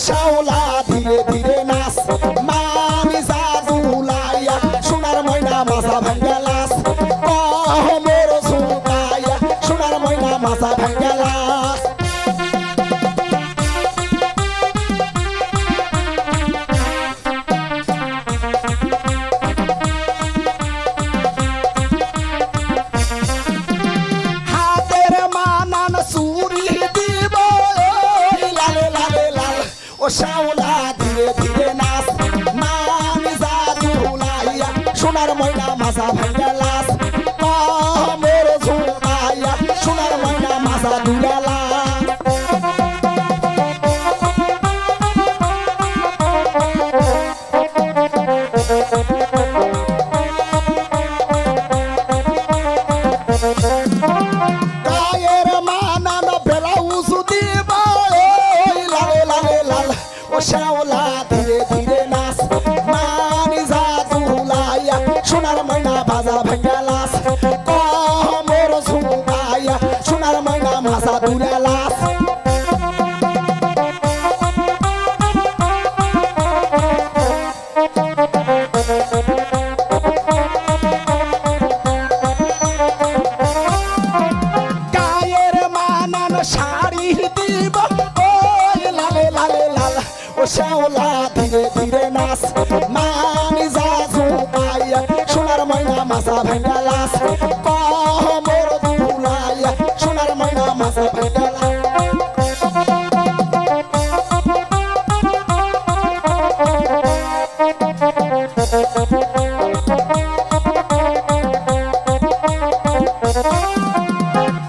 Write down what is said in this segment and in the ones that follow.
শ্যাওলা ধীরে ধীরে নাচ মামি জাদুলাইয়া সোনার ময়না মাথা ভাঙ্গা লাস মোর ঝুঁকাইয়া সোনার ময়না মাথা ভাঙ্গা লাস হাতের মানান চুরি দিব লালে লালে লাল ও শ্যাওলা ধীরে ধীরে নাচ মামি জাদুলাইয়া সোনার ময়না মাথা ভাঙ্গা লাস মোর ঝুঁকাইয়া সোনার ময়না মাথা দুলা লাস গায়ের মানান ব্লাউজ দিব লালে লালে লাল ও শ্যাওলা ধীরে ধীরে নাচ মামি জাদুলাইয়া সোনার ময়না বাজা ভাঙ্গা লাস মোর ঝুঁকাইয়া সোনার ময়না মাথা দুলা লাস গায়ের মানান শাড়ি দিব লালে লালে লাল ও শ্যাওলা ধীরে ধীরে নাচ মামি জাদুলাইয়া সোনার ময়না মাথা ভাঙ্গা লাস মোর দুলাইয়া সোনার ময়না মাথা ভাঙ্গা লাস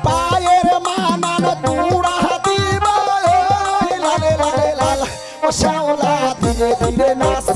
পায়ের মানান দুড়া দিব লালে লালে লাল ও শ্যাওলা ধীরে ধীরে নাচ